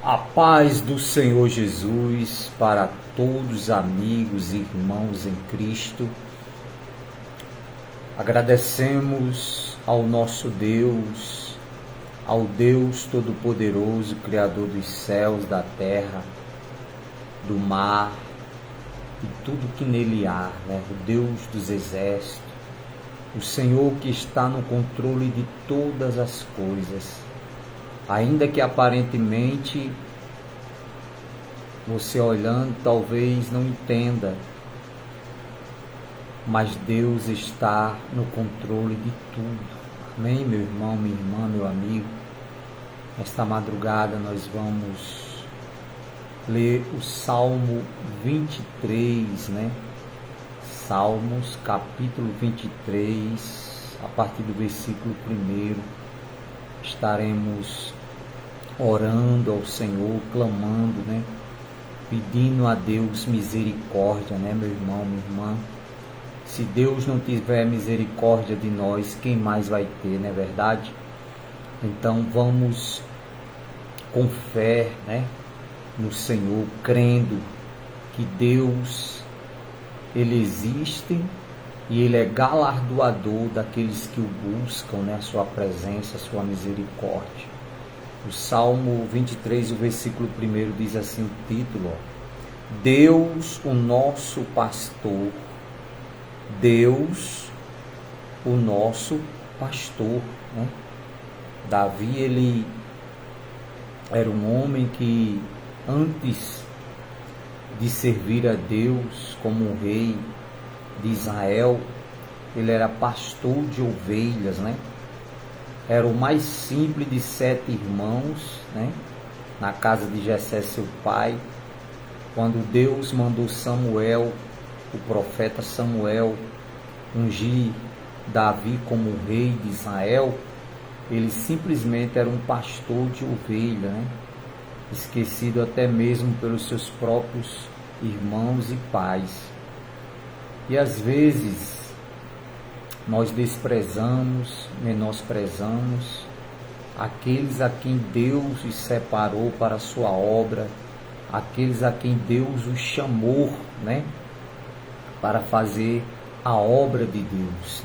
A paz do Senhor Jesus para todos, amigos e irmãos em Cristo. Agradecemos ao nosso Deus, ao Deus Todo-Poderoso, Criador dos céus, da terra, do mar e tudo que nele há, o Deus dos exércitos, o Senhor que está no controle de todas as coisas. Ainda que aparentemente você olhando talvez não entenda, mas Deus está no controle de tudo. Amém, meu irmão, minha irmã, meu amigo? Esta madrugada nós vamos ler o Salmo 23, Salmos capítulo 23, a partir do versículo 1. Estaremos orando ao Senhor, clamando, pedindo a Deus misericórdia, meu irmão, minha irmã. Se Deus não tiver misericórdia de nós, quem mais vai ter, não é verdade? Então vamos com fé, no Senhor, crendo que Deus, Ele existe e Ele é galardoador daqueles que o buscam, a sua presença, a sua misericórdia. O Salmo 23, o versículo 1 diz assim o título: Deus, o nosso pastor. Deus, o nosso pastor. Davi, ele era um homem que antes de servir a Deus como um rei de Israel, ele era pastor de ovelhas, Era o mais simples de 7 irmãos, na casa de Jessé, seu pai. Quando Deus mandou Samuel, o profeta Samuel, ungir Davi como rei de Israel, ele simplesmente era um pastor de ovelha, esquecido até mesmo pelos seus próprios irmãos e pais. E às vezes nós desprezamos, menosprezamos aqueles a quem Deus os separou para a sua obra, aqueles a quem Deus os chamou, para fazer a obra de Deus,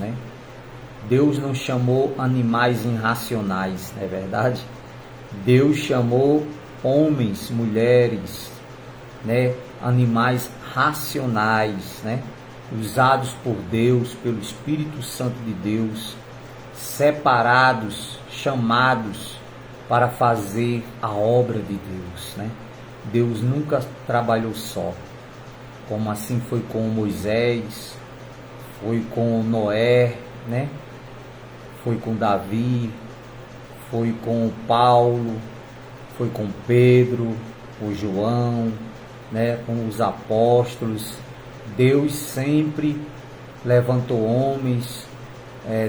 Deus não chamou animais irracionais, não é verdade? Deus chamou homens, mulheres, animais racionais, usados por Deus, pelo Espírito Santo de Deus, separados, chamados para fazer a obra de Deus, Deus nunca trabalhou só, como assim foi com Moisés, foi com Noé, foi com Davi, foi com Paulo, foi com Pedro, o João, com os apóstolos. Deus sempre levantou homens,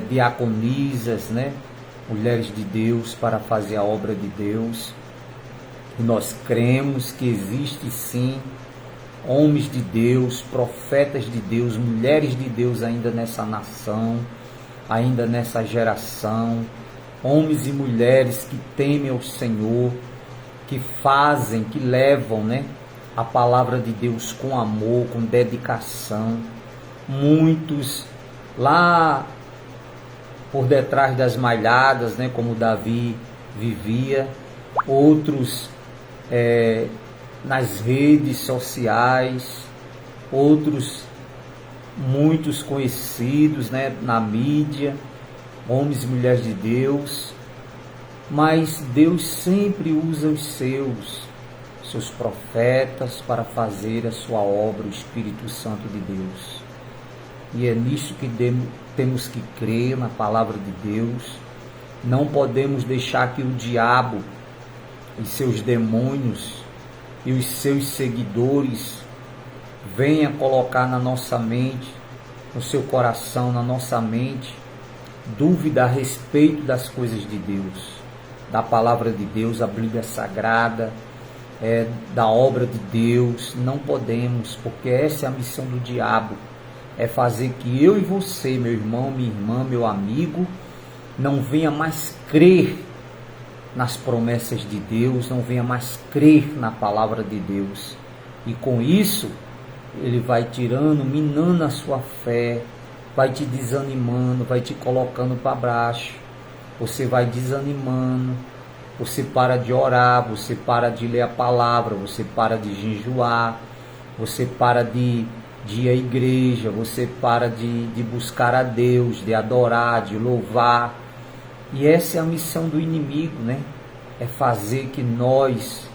diaconisas, mulheres de Deus para fazer a obra de Deus. E nós cremos que existe sim homens de Deus, profetas de Deus, mulheres de Deus ainda nessa nação, ainda nessa geração, homens e mulheres que temem ao Senhor, que fazem, que levam, a palavra de Deus com amor, com dedicação. Muitos lá por detrás das malhadas, como Davi vivia, outros nas redes sociais, outros muitos conhecidos, na mídia, homens e mulheres de Deus. Mas Deus sempre usa os seus profetas para fazer a sua obra, o Espírito Santo de Deus. E é nisso que temos que crer, na palavra de Deus. Não podemos deixar que o diabo e seus demônios e os seus seguidores venham colocar na nossa mente, no seu coração, na nossa mente, dúvida a respeito das coisas de Deus, da palavra de Deus, a Bíblia Sagrada, da obra de Deus. Não podemos, porque essa é a missão do diabo, é fazer que eu e você, meu irmão, minha irmã, meu amigo, não venha mais crer nas promessas de Deus, não venha mais crer na palavra de Deus. E com isso, ele vai tirando, minando a sua fé, vai te desanimando, vai te colocando para baixo. Você vai desanimando, você para de orar, você para de ler a palavra, você para de jejuar, você para de ir à igreja, você para de buscar a Deus, de adorar, de louvar. E essa é a missão do inimigo, né? É fazer que nós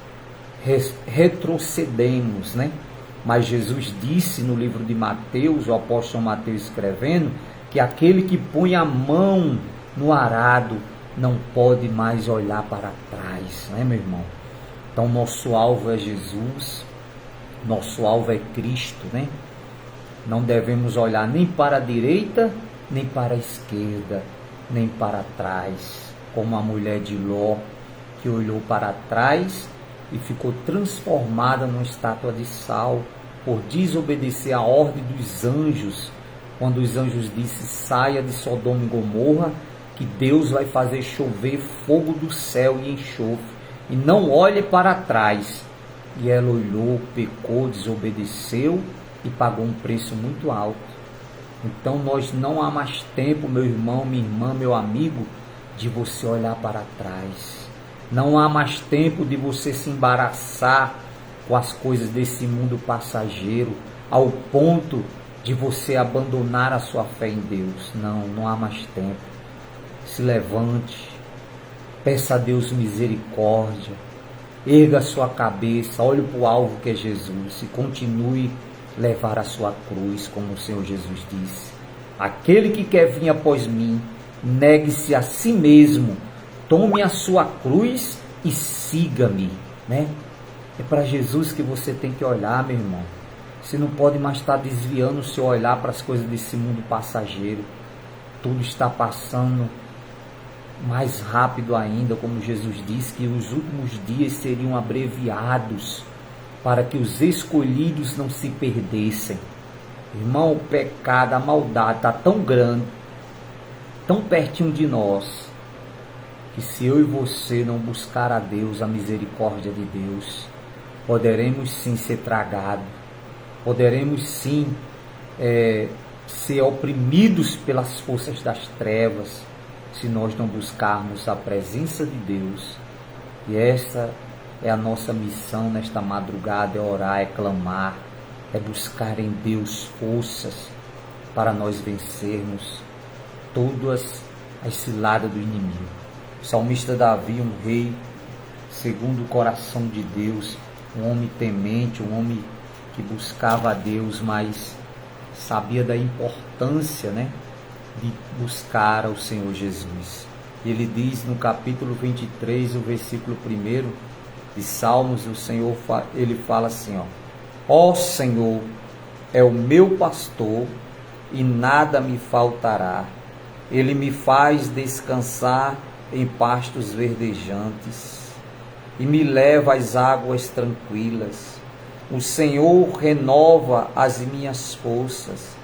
retrocedemos, né? Mas Jesus disse no livro de Mateus, o apóstolo Mateus escrevendo, que aquele que põe a mão no arado não pode mais olhar para trás, né, meu irmão? Então nosso alvo é Jesus, nosso alvo é Cristo, né? Não devemos olhar nem para a direita, nem para a esquerda, nem para trás, como a mulher de Ló, que olhou para trás e ficou transformada numa estátua de sal, por desobedecer a ordem dos anjos, quando os anjos disseram: saia de Sodoma e Gomorra, que Deus vai fazer chover fogo do céu e enxofre, e não olhe para trás. E ela olhou, pecou, desobedeceu e pagou um preço muito alto. Então nós não há mais tempo, meu irmão, minha irmã, meu amigo, de você olhar para trás. Não há mais tempo de você se embaraçar com as coisas desse mundo passageiro, ao ponto de você abandonar a sua fé em Deus. Não há mais tempo. Se levante, peça a Deus misericórdia, erga a sua cabeça, olhe para o alvo que é Jesus e continue a levar a sua cruz, como o Senhor Jesus disse. Aquele que quer vir após mim, negue-se a si mesmo, tome a sua cruz e siga-me, né? É para Jesus que você tem que olhar, meu irmão. Você não pode mais estar desviando o seu olhar para as coisas desse mundo passageiro. Tudo está passando mais rápido ainda, como Jesus disse, que os últimos dias seriam abreviados para que os escolhidos não se perdessem. Irmão, o pecado, a maldade está tão grande, tão pertinho de nós, que se eu e você não buscar a Deus, a misericórdia de Deus, poderemos sim ser tragados, poderemos sim ser oprimidos pelas forças das trevas, se nós não buscarmos a presença de Deus. E essa é a nossa missão nesta madrugada, é orar, é clamar, é buscar em Deus forças para nós vencermos todas as ciladas do inimigo. O salmista Davi, um rei segundo o coração de Deus, um homem temente, um homem que buscava a Deus, mas sabia da importância, né, de buscar ao Senhor Jesus. Ele diz no capítulo 23, o versículo 1 de Salmos, o Senhor, ele fala assim, ó Senhor, é o meu pastor e nada me faltará. Ele me faz descansar em pastos verdejantes e me leva às águas tranquilas. O Senhor renova as minhas forças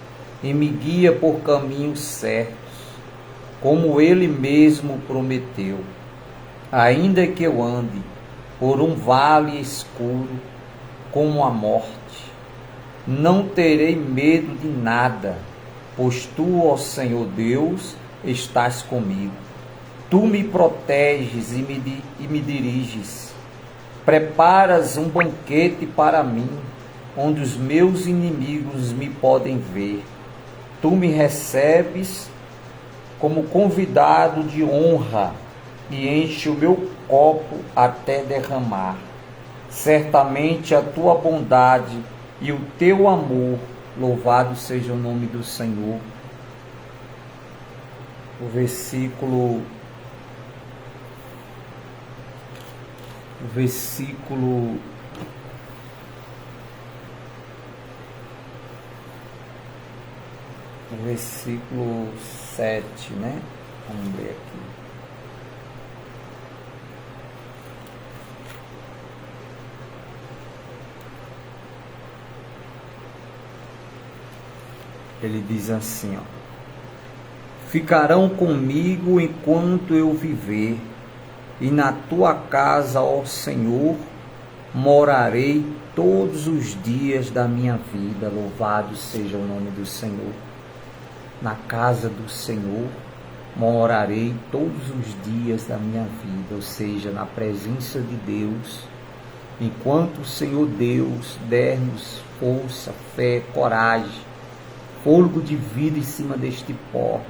e me guia por caminhos certos, como Ele mesmo prometeu. Ainda que eu ande por um vale escuro, como a morte, não terei medo de nada, pois Tu, ó Senhor Deus, estás comigo. Tu me proteges e me diriges. Preparas um banquete para mim, onde os meus inimigos me podem ver. Tu me recebes como convidado de honra e enche o meu copo até derramar. Certamente a tua bondade e o teu amor, louvado seja o nome do Senhor. O versículo 7, né? Vamos ler aqui. Ele diz assim, ficarão comigo enquanto eu viver, e na tua casa, ó Senhor, morarei todos os dias da minha vida. Louvado seja o nome do Senhor. Na casa do Senhor morarei todos os dias da minha vida, ou seja, na presença de Deus. Enquanto o Senhor Deus der-nos força, fé, coragem, fôlego de vida em cima deste pó,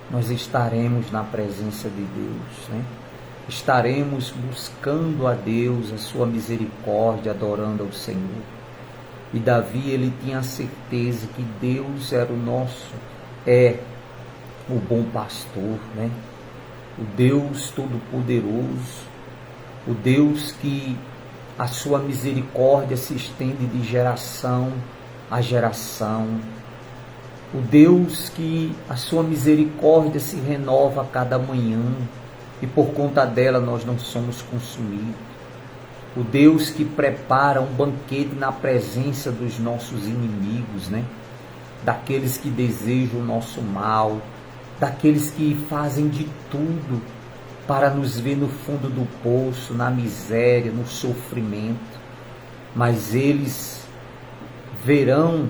nós estaremos na presença de Deus, né? Estaremos buscando a Deus, a sua misericórdia, adorando ao Senhor. E Davi, ele tinha a certeza que Deus era o bom pastor, né? O Deus Todo-Poderoso, o Deus que a sua misericórdia se estende de geração a geração, o Deus que a sua misericórdia se renova a cada manhã, e por conta dela nós não somos consumidos. O Deus que prepara um banquete na presença dos nossos inimigos, né? Daqueles que desejam o nosso mal, daqueles que fazem de tudo para nos ver no fundo do poço, na miséria, no sofrimento. Mas eles verão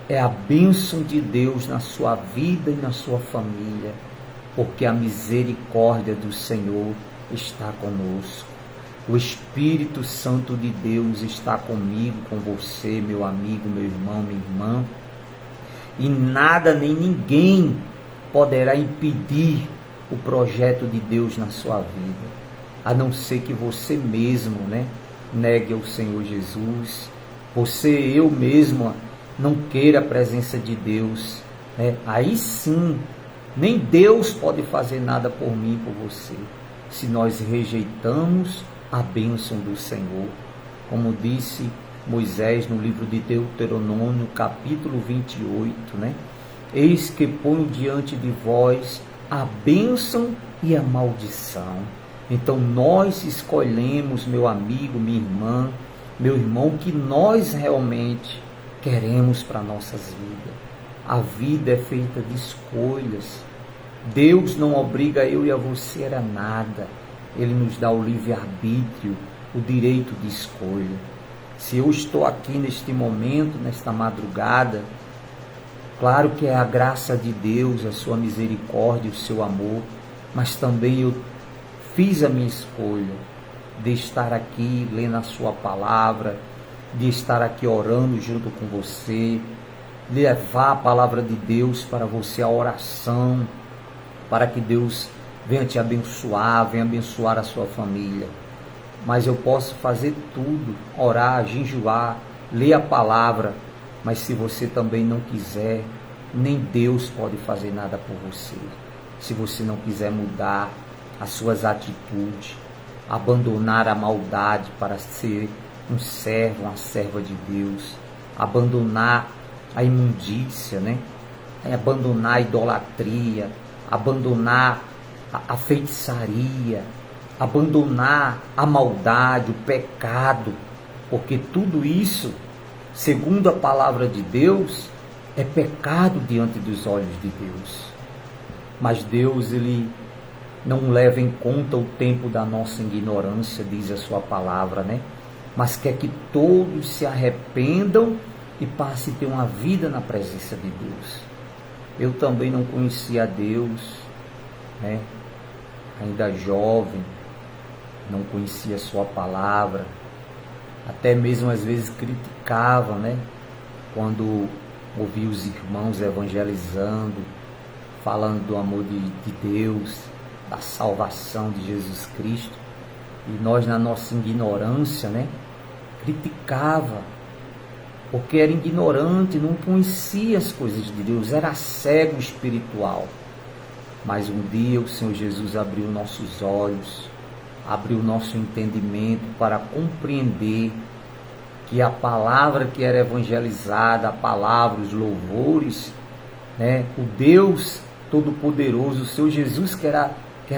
a bênção de Deus na sua vida e na sua família, porque a misericórdia do Senhor está conosco. O Espírito Santo de Deus está comigo, com você, meu amigo, meu irmão, minha irmã. E nada nem ninguém poderá impedir o projeto de Deus na sua vida, a não ser que você mesmo, né, negue ao Senhor Jesus, eu mesmo, não queira a presença de Deus, né? Aí sim, nem Deus pode fazer nada por mim, por você, se nós rejeitamos a bênção do Senhor. Como disse Moisés no livro de Deuteronômio, capítulo 28, né? Eis que ponho diante de vós a bênção e a maldição. Então nós escolhemos, meu amigo, minha irmã, meu irmão, que nós realmente queremos para nossas vidas. A vida é feita de escolhas. Deus não obriga eu e a você a nada. Ele nos dá o livre-arbítrio, o direito de escolha. Se eu estou aqui neste momento, nesta madrugada, claro que é a graça de Deus, a sua misericórdia, o seu amor, mas também eu fiz a minha escolha de estar aqui lendo a sua palavra, de estar aqui orando junto com você, levar a palavra de Deus para você, a oração, para que Deus venha te abençoar, venha abençoar a sua família. Mas eu posso fazer tudo, orar, jejuar, ler a palavra, mas se você também não quiser, nem Deus pode fazer nada por você. Se você não quiser mudar as suas atitudes, abandonar a maldade para ser um servo, uma serva de Deus, abandonar a imundícia, né? Abandonar a idolatria, abandonar a feitiçaria, abandonar a maldade, o pecado, porque tudo isso, segundo a palavra de Deus, é pecado diante dos olhos de Deus. Mas Deus, ele não leva em conta o tempo da nossa ignorância, diz a sua palavra, né? Mas quer que todos se arrependam e passem a ter uma vida na presença de Deus. Eu também não conhecia Deus, né? Ainda jovem, não conhecia a sua palavra, até mesmo às vezes criticava, né? Quando ouvia os irmãos evangelizando, falando do amor de Deus, da salvação de Jesus Cristo, e nós na nossa ignorância, né? Criticava, porque era ignorante, não conhecia as coisas de Deus, era cego espiritual. Mas um dia o Senhor Jesus abriu nossos olhos, abriu nosso entendimento para compreender que a palavra que era evangelizada, a palavra, os louvores, né? O Deus Todo-Poderoso, o Senhor Jesus que era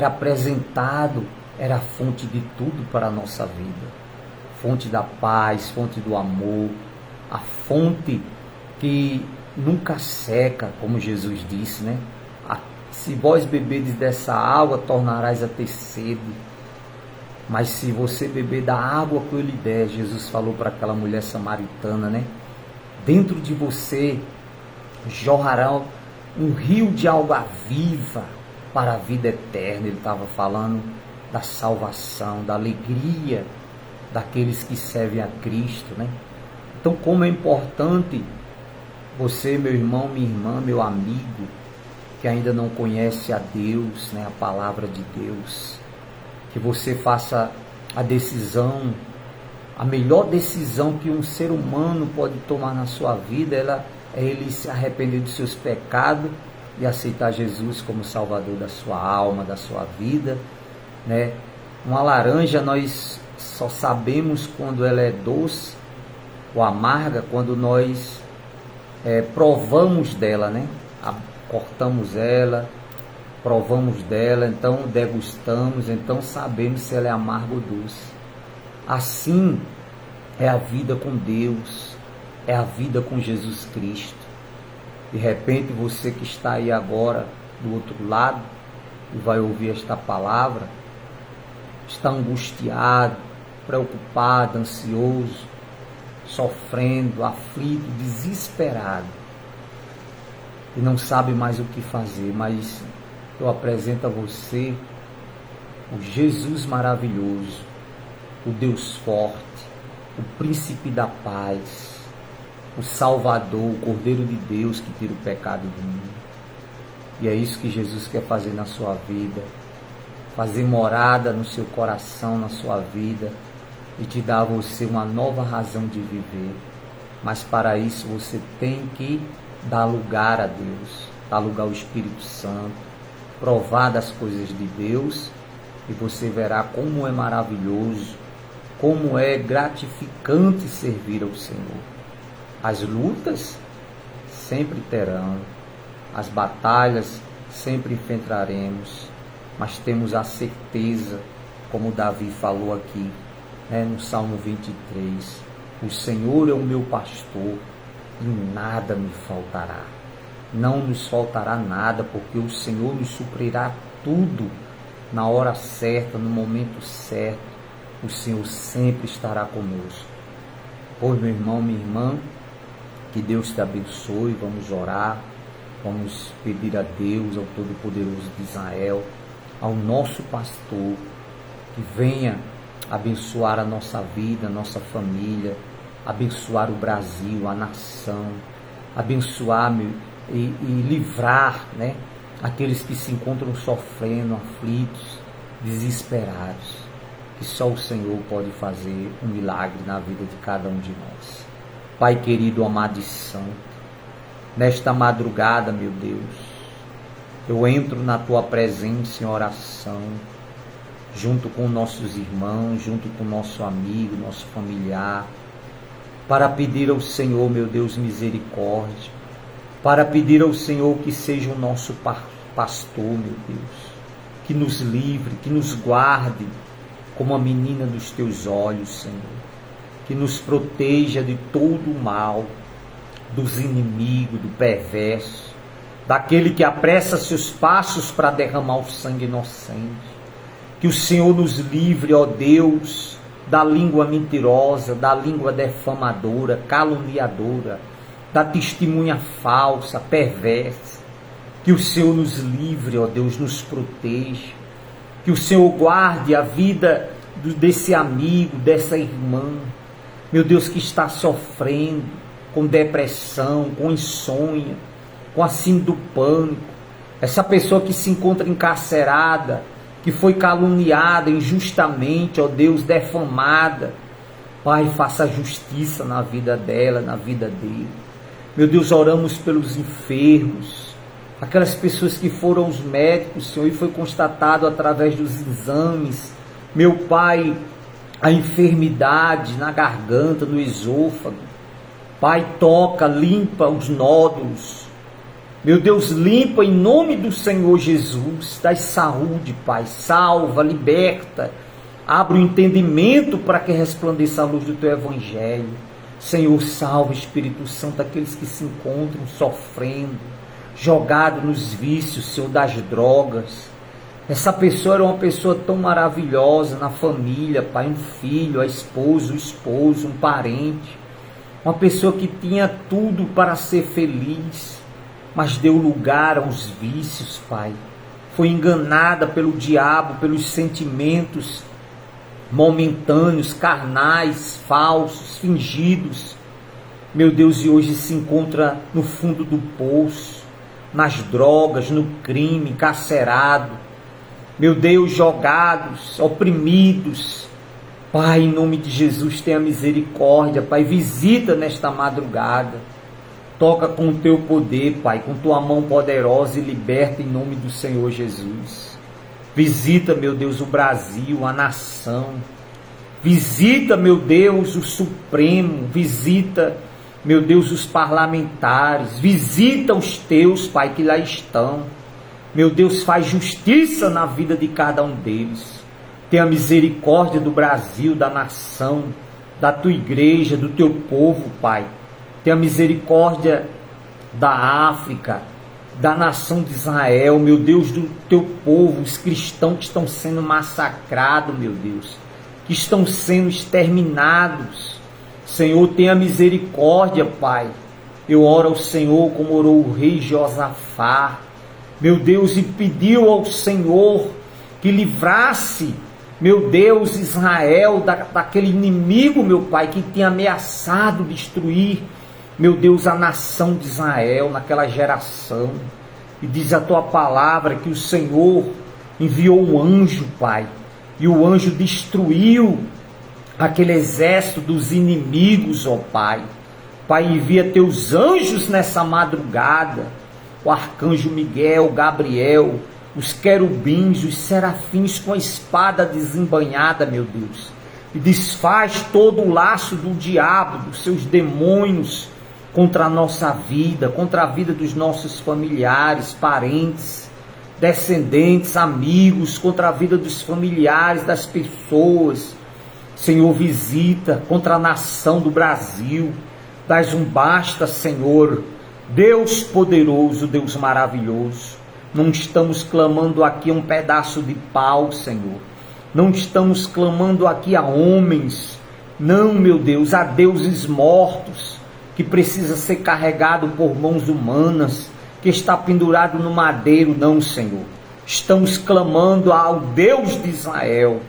apresentado, era a fonte de tudo para a nossa vida. Fonte da paz, fonte do amor, a fonte que nunca seca, como Jesus disse, né? Se vós bebedes dessa água, tornarás a ter sede. Mas se você beber da água que eu lhe der, Jesus falou para aquela mulher samaritana, né? Dentro de você jorrará um rio de água viva para a vida eterna. Ele estava falando da salvação, da alegria daqueles que servem a Cristo, né? Então, como é importante você, meu irmão, minha irmã, meu amigo, que ainda não conhece a Deus, né, a palavra de Deus, que você faça a decisão, a melhor decisão que um ser humano pode tomar na sua vida, é ele se arrepender dos seus pecados e aceitar Jesus como Salvador da sua alma, da sua vida, né? Uma laranja nós só sabemos quando ela é doce ou amarga, quando nós provamos dela, né? Cortamos ela, provamos dela, então degustamos, então sabemos se ela é amarga ou doce. Assim é a vida com Deus, é a vida com Jesus Cristo. De repente você que está aí agora do outro lado e vai ouvir esta palavra, está angustiado, preocupado, ansioso, sofrendo, aflito, desesperado e não sabe mais o que fazer, mas eu apresento a você o Jesus maravilhoso, o Deus forte, o príncipe da paz, o Salvador, o Cordeiro de Deus que tira o pecado do mundo. E é isso que Jesus quer fazer na sua vida, fazer morada no seu coração, na sua vida, e te dar a você uma nova razão de viver. Mas para isso você tem que dar lugar a Deus, dar lugar ao Espírito Santo, provar das coisas de Deus, e você verá como é maravilhoso, como é gratificante servir ao Senhor. As lutas sempre terão, as batalhas sempre enfrentaremos, mas temos a certeza, como Davi falou aqui, né, no Salmo 23, o Senhor é o meu pastor e nada me faltará. Não nos faltará nada, porque o Senhor nos suprirá tudo na hora certa, no momento certo. O Senhor sempre estará conosco. Pois, meu irmão, minha irmã, que Deus te abençoe. Vamos orar, vamos pedir a Deus, ao Todo-Poderoso de Israel, ao nosso pastor, que venha abençoar a nossa vida, a nossa família, abençoar o Brasil, a nação, abençoar e livrar, né, aqueles que se encontram sofrendo, aflitos, desesperados. Que só o Senhor pode fazer um milagre na vida de cada um de nós. Pai querido, amado e santo, nesta madrugada, meu Deus, eu entro na Tua presença em oração, junto com nossos irmãos, junto com nosso amigo, nosso familiar, para pedir ao Senhor, meu Deus, misericórdia, para pedir ao Senhor que seja o nosso pastor, meu Deus, que nos livre, que nos guarde como a menina dos Teus olhos, Senhor, que nos proteja de todo o mal, dos inimigos, do perverso, daquele que apressa seus passos para derramar o sangue inocente. Que o Senhor nos livre, ó Deus, da língua mentirosa, da língua defamadora, caluniadora, da testemunha falsa, perversa. Que o Senhor nos livre, ó Deus, nos proteja. Que o Senhor guarde a vida desse amigo, dessa irmã, meu Deus, que está sofrendo com depressão, com insônia, com a síndrome do pânico. Essa pessoa que se encontra encarcerada, que foi caluniada injustamente, ó Deus, defamada. Pai, faça justiça na vida dela, na vida dele. Meu Deus, oramos pelos enfermos, aquelas pessoas que foram aos médicos, Senhor, e foi constatado através dos exames, meu Pai, a enfermidade na garganta, no esôfago. Pai, toca, limpa os nódulos. Meu Deus, limpa em nome do Senhor Jesus, dai saúde, Pai, salva, liberta, abre o entendimento para que resplandeça a luz do Teu Evangelho. Senhor, salva, Espírito Santo, aqueles que se encontram sofrendo, jogado nos vícios, Senhor, das drogas. Essa pessoa era uma pessoa tão maravilhosa na família, Pai, um filho, a esposa, o esposo, um parente, uma pessoa que tinha tudo para ser feliz, mas deu lugar aos vícios, Pai. Foi enganada pelo diabo, pelos sentimentos momentâneos, carnais, falsos, fingidos. Meu Deus, e hoje se encontra no fundo do poço, nas drogas, no crime, encarcerado. Meu Deus, jogados, oprimidos. Pai, em nome de Jesus, tenha misericórdia, Pai, visita nesta madrugada. Toca com o teu poder, Pai, com tua mão poderosa e liberta em nome do Senhor Jesus. Visita, meu Deus, o Brasil, a nação. Visita, meu Deus, o Supremo. Visita, meu Deus, os parlamentares. Visita os teus, Pai, que lá estão. Meu Deus, faz justiça na vida de cada um deles. Tenha misericórdia do Brasil, da nação, da tua igreja, do teu povo, Pai. Tenha misericórdia da África, da nação de Israel, meu Deus, do teu povo, os cristãos que estão sendo massacrados, meu Deus, que estão sendo exterminados. Senhor, tenha misericórdia, Pai. Eu oro ao Senhor como orou o rei Josafá, meu Deus, e pediu ao Senhor que livrasse, meu Deus, Israel daquele inimigo, meu Pai, que tinha ameaçado destruir, meu Deus, a nação de Israel naquela geração. E diz a tua palavra que o Senhor enviou um anjo, Pai, e o anjo destruiu aquele exército dos inimigos, ó Pai. Pai, envia teus anjos nessa madrugada, o arcanjo Miguel, Gabriel, os querubins, os serafins com a espada desembainhada, meu Deus, e desfaz todo o laço do diabo, dos seus demônios, contra a nossa vida, contra a vida dos nossos familiares, parentes, descendentes, amigos, contra a vida dos familiares, das pessoas. Senhor, visita contra a nação do Brasil, dás um basta, Senhor, Deus poderoso, Deus maravilhoso. Não estamos clamando aqui a um pedaço de pau, Senhor. Não estamos clamando aqui a homens, não, meu Deus, a deuses mortos, que precisa ser carregado por mãos humanas, que está pendurado no madeiro, não, Senhor. Estamos clamando ao Deus de Israel,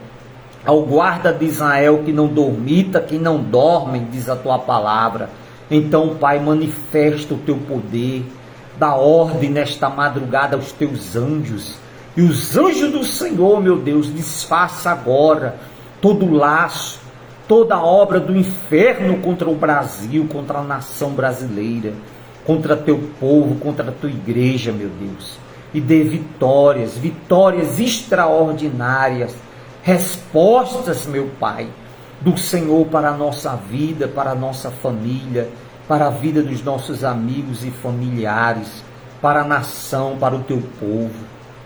ao guarda de Israel, que não dormita, que não dorme, diz a tua palavra. Então, Pai, manifesta o teu poder, dá ordem nesta madrugada aos teus anjos, e os anjos do Senhor, meu Deus, desfaça agora todo o laço, toda a obra do inferno contra o Brasil, contra a nação brasileira, contra teu povo, contra a tua igreja, meu Deus. E dê vitórias, vitórias extraordinárias, respostas, meu Pai, do Senhor para a nossa vida, para a nossa família, para a vida dos nossos amigos e familiares, para a nação, para o teu povo.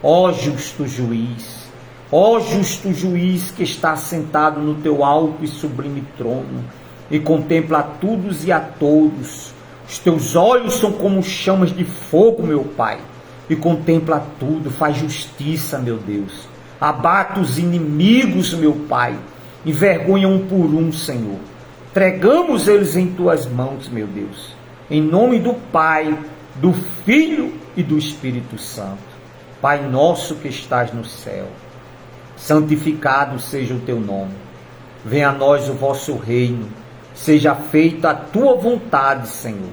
Ó justo juiz, ó justo juiz que está sentado no teu alto e sublime trono e contempla a todos e a todos. Os teus olhos são como chamas de fogo, meu Pai, e contempla tudo, faz justiça, meu Deus. Abata os inimigos, meu Pai, envergonha um por um, Senhor. Entregamos eles em tuas mãos, meu Deus, em nome do Pai, do Filho e do Espírito Santo. Pai nosso que estás no céu, santificado seja o teu nome. Venha a nós o vosso reino. Seja feita a tua vontade, Senhor,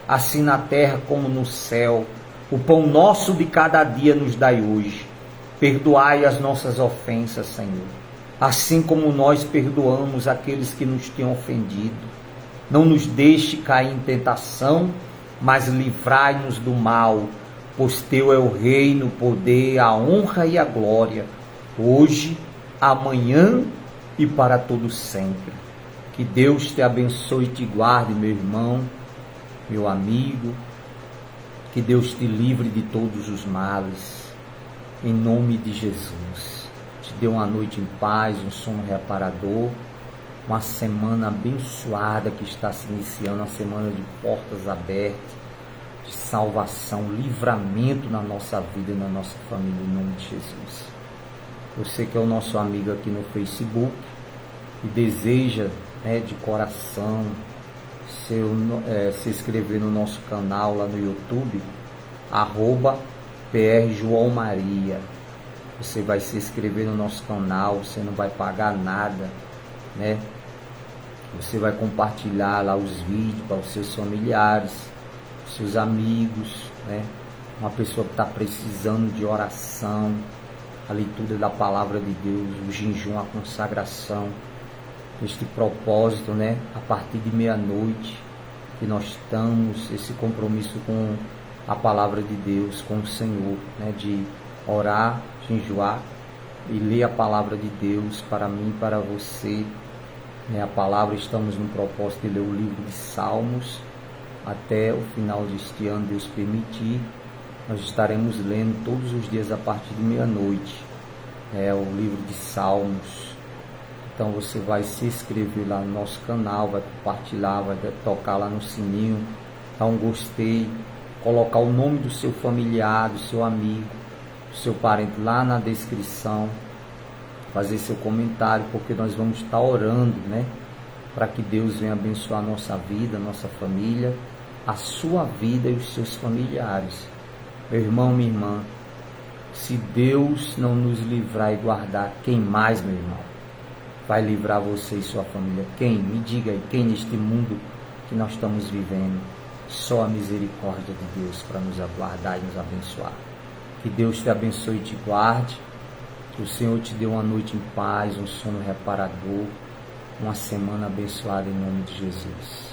assim na terra como no céu. O pão nosso de cada dia nos dai hoje. Perdoai as nossas ofensas, Senhor, assim como nós perdoamos aqueles que nos têm ofendido. Não nos deixe cair em tentação, mas livrai-nos do mal, pois teu é o reino, o poder, a honra e a glória, hoje, amanhã e para todo sempre. Que Deus te abençoe e te guarde, meu irmão, meu amigo. Que Deus te livre de todos os males, em nome de Jesus. Te dê uma noite em paz, um sono reparador, uma semana abençoada que está se iniciando, uma semana de portas abertas, de salvação, livramento na nossa vida e na nossa família, em nome de Jesus. Você que é o nosso amigo aqui no Facebook e deseja, né, de coração se inscrever no nosso canal lá no YouTube, @PR João Maria. Você vai se inscrever no nosso canal, você não vai pagar nada, né? Você vai compartilhar lá os vídeos para os seus familiares, seus amigos, né? Uma pessoa que está precisando de oração, a leitura da palavra de Deus, o jejum, a consagração, este propósito, né? A partir de meia-noite, que nós estamos, esse compromisso com a palavra de Deus, com o Senhor, né? De orar, jejuar e ler a palavra de Deus para mim, para você, né? A palavra, estamos no propósito de ler o livro de Salmos até o final deste ano, Deus permitir. Nós estaremos lendo todos os dias a partir de meia-noite, o livro de Salmos. Então você vai se inscrever lá no nosso canal, vai compartilhar, vai tocar lá no sininho, dar um gostei, colocar o nome do seu familiar, do seu amigo, do seu parente lá na descrição, fazer seu comentário, porque nós vamos estar orando, né? Para que Deus venha abençoar a nossa vida, a nossa família, a sua vida e os seus familiares. Meu irmão, minha irmã, se Deus não nos livrar e guardar, quem mais, meu irmão, vai livrar você e sua família? Quem? Me diga aí, quem neste mundo que nós estamos vivendo? Só a misericórdia de Deus para nos aguardar e nos abençoar. Que Deus te abençoe e te guarde. Que o Senhor te dê uma noite em paz, um sono reparador, uma semana abençoada em nome de Jesus.